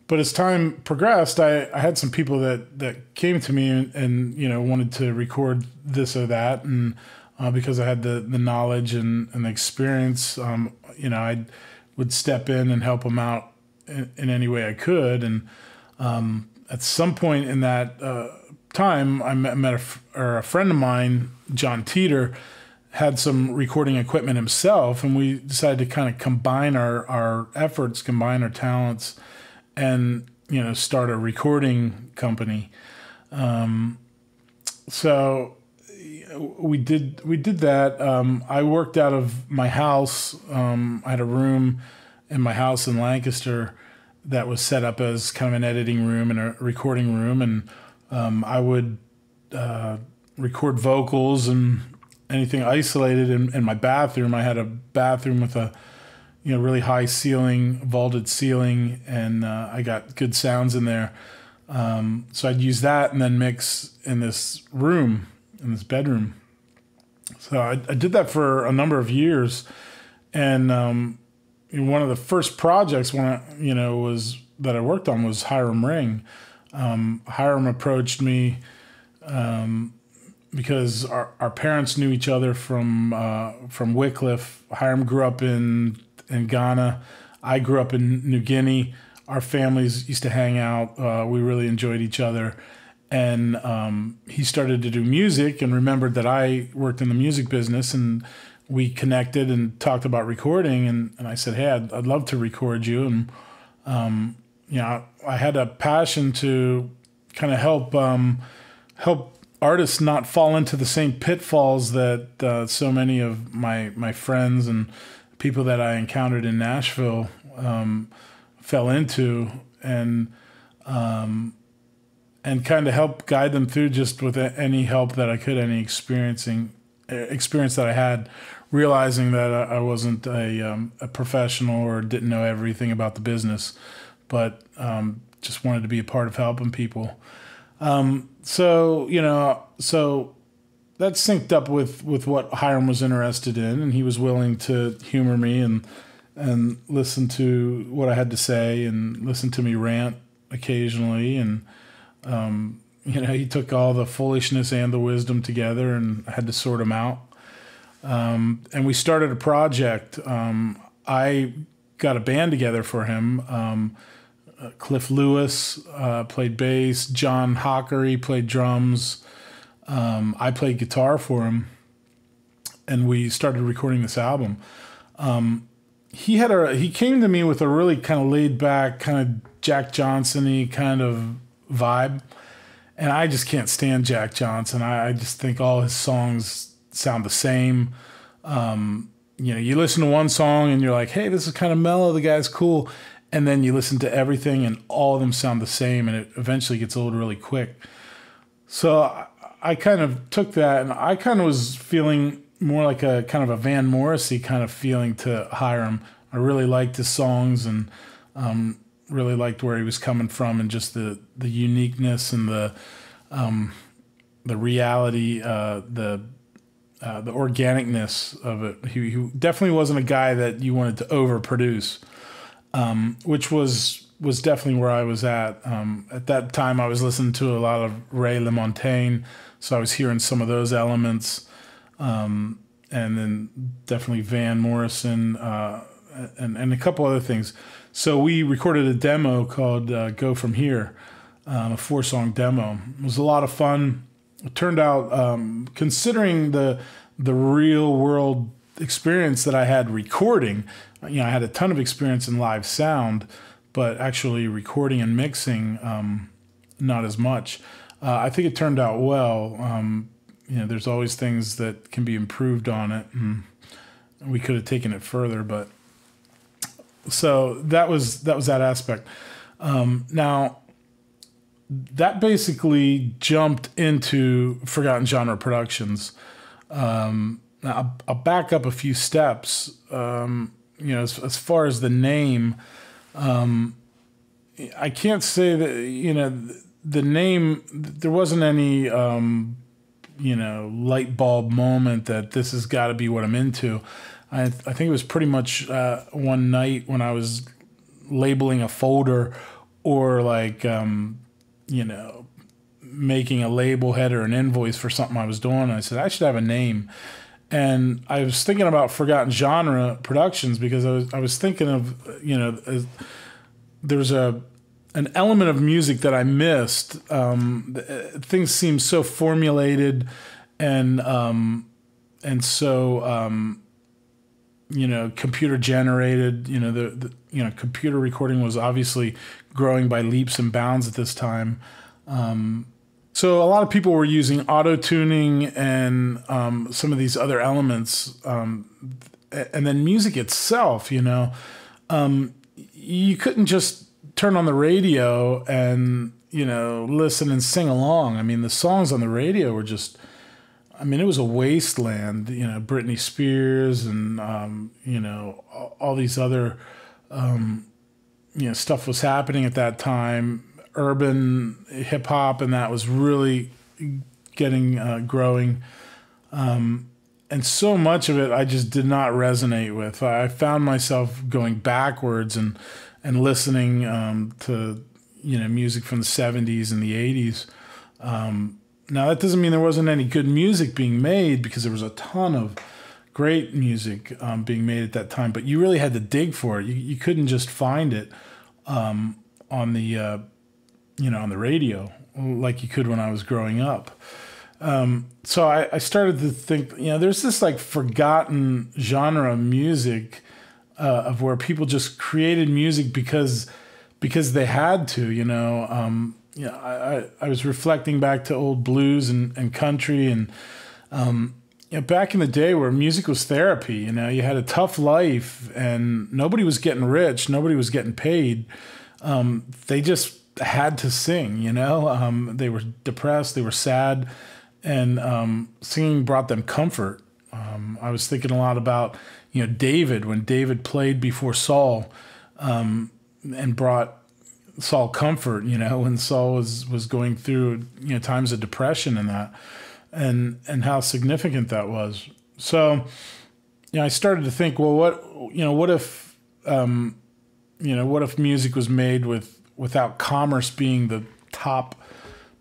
but as time progressed, I had some people that came to me and wanted to record this or that, and because I had the knowledge and the experience, I would step in and help them out in any way I could. And at some point in that time, I met a friend of mine, John Teeter, had some recording equipment himself, and we decided to kind of combine our efforts, combine our talents, and start a recording company. So we did that. I worked out of my house. I had a room in my house in Lancaster that was set up as kind of an editing room and a recording room, and I would record vocals and anything isolated in my bathroom. I had a bathroom with a really high ceiling, vaulted ceiling, and I got good sounds in there. So I'd use that and then mix in this room, in this bedroom. So I did that for a number of years, and one of the first projects that I worked on was Hiram Ring. Hiram approached me because our parents knew each other from Wycliffe. Hiram grew up in Ghana. I grew up in New Guinea. Our families used to hang out. We really enjoyed each other. And he started to do music and remembered that I worked in the music business, and we connected and talked about recording. And I said, hey, I'd love to record you. And, I had a passion to kind of help artists not fall into the same pitfalls that so many of my friends and people that I encountered in Nashville fell into, and kind of help guide them through, just with any help that I could, any experience that I had, realizing that I wasn't a professional or didn't know everything about the business, but just wanted to be a part of helping people. So that synced up with what Hiram was interested in, and he was willing to humor me and listen to what I had to say and listen to me rant occasionally. And, he took all the foolishness and the wisdom together, and I had to sort them out. And we started a project. I got a band together for him. Cliff Lewis played bass. John Hockery played drums. I played guitar for him, and we started recording this album. He came to me with a really kind of laid back, kind of Jack Johnson-y kind of vibe, and I just can't stand Jack Johnson. I just think all his songs sound the same. You listen to one song and you're like, hey, this is kind of mellow, the guy's cool. And then you listen to everything and all of them sound the same, and it eventually gets old really quick. So I kind of took that, and I kind of was feeling more like a kind of a Van Morrissey kind of feeling to Hiram. I really liked his songs, and really liked where he was coming from, and just the uniqueness and the reality, the organicness of it. He definitely wasn't a guy that you wanted to overproduce. Which was definitely where I was at. At that time, I was listening to a lot of Ray LaMontagne, so I was hearing some of those elements, and then definitely Van Morrison, and a couple other things. So we recorded a demo called Go From Here, a 4-song demo. It was a lot of fun. It turned out, considering the real world experience that I had recording, I had a ton of experience in live sound, but actually recording and mixing, not as much. I think it turned out well. There's always things that can be improved on it, and we could have taken it further, but so that was that aspect. Now that basically jumped into Forgotten Genre Productions. Now I'll back up a few steps. As far as the name, I can't say that, the name, there wasn't any, light bulb moment that this has got to be what I'm into. I think it was pretty much one night when I was labeling a folder or like, you know, making a label head or an invoice for something I was doing. And I said, I should have a name. And I was thinking about Forgotten Genre Productions because I was thinking of, you know, there's an element of music that I missed. Things seem so formulated and so you know, computer generated. You know, the you know, computer recording was obviously growing by leaps and bounds at this time. So a lot of people were using auto tuning and some of these other elements, and then music itself. You know, you couldn't just turn on the radio and, you know, listen and sing along. I mean, the songs on the radio were just, I mean, it was a wasteland. You know, Britney Spears and you know, all these other you know, stuff was happening at that time. Urban hip hop, and that was really getting growing. And so much of it I just did not resonate with. I found myself going backwards and listening to, you know, music from the 70s and the 80s. Now, that doesn't mean there wasn't any good music being made, because there was a ton of great music being made at that time, but you really had to dig for it. You couldn't just find it on the you know, on the radio like you could when I was growing up. So I started to think, you know, there's this like forgotten genre of music of where people just created music because they had to, you know. You know, I was reflecting back to old blues and country, and you know, back in the day where music was therapy. You know, you had a tough life and nobody was getting rich, nobody was getting paid. They just had to sing, you know. They were depressed, they were sad, and singing brought them comfort. I was thinking a lot about, you know, David, when David played before Saul, and brought Saul comfort, you know, when Saul was going through, you know, times of depression and that, and how significant that was. So, you know, I started to think, well, what if music was made without commerce being the top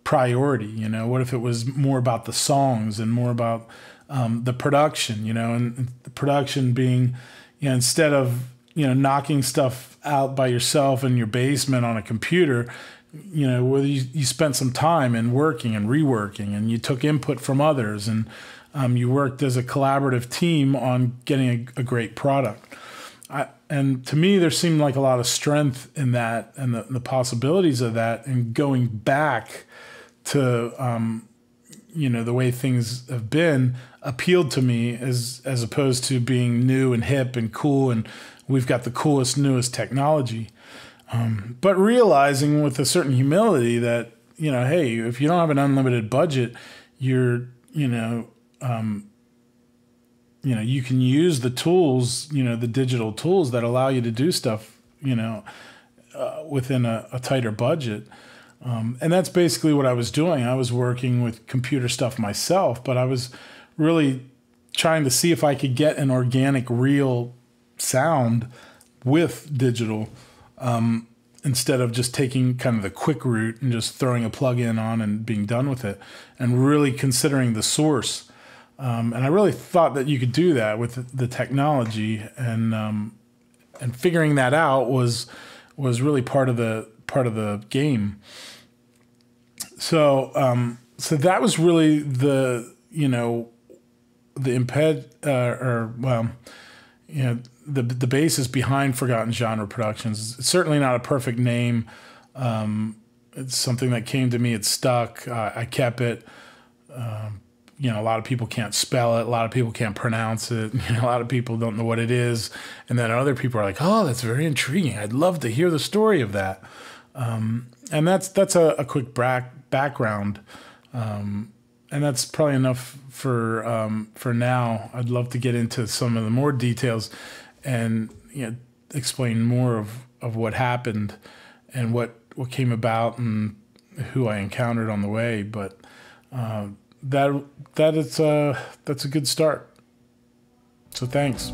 priority? You know, what if it was more about the songs and more about the production, you know, and the production being, you know, instead of, you know, knocking stuff out by yourself in your basement on a computer, you know, whether you spent some time in working and reworking, and you took input from others, and you worked as a collaborative team on getting a great product. And to me, there seemed like a lot of strength in that, and the possibilities of that, and going back to, you know, the way things have been appealed to me as opposed to being new and hip and cool, and we've got the coolest, newest technology. But realizing with a certain humility that, you know, hey, if you don't have an unlimited budget, you know, you can use the tools, you know, the digital tools that allow you to do stuff, you know, within a tighter budget. And that's basically what I was doing. I was working with computer stuff myself, but I was really trying to see if I could get an organic, real sound with digital, instead of just taking kind of the quick route and just throwing a plug-in on and being done with it, and really considering the source. And I really thought that you could do that with the technology, and figuring that out was really part of the game. So so that was really the, you know, the the basis behind Forgotten Genre Productions. It's certainly not a perfect name. It's something that came to me. It stuck. I kept it. You know, a lot of people can't spell it. A lot of people can't pronounce it. You know, a lot of people don't know what it is. And then other people are like, oh, that's very intriguing. I'd love to hear the story of that. And that's a quick background. And that's probably enough for now. I'd love to get into some of the more details and, you know, explain more of what happened and what came about and who I encountered on the way. But that's a good start. So thanks.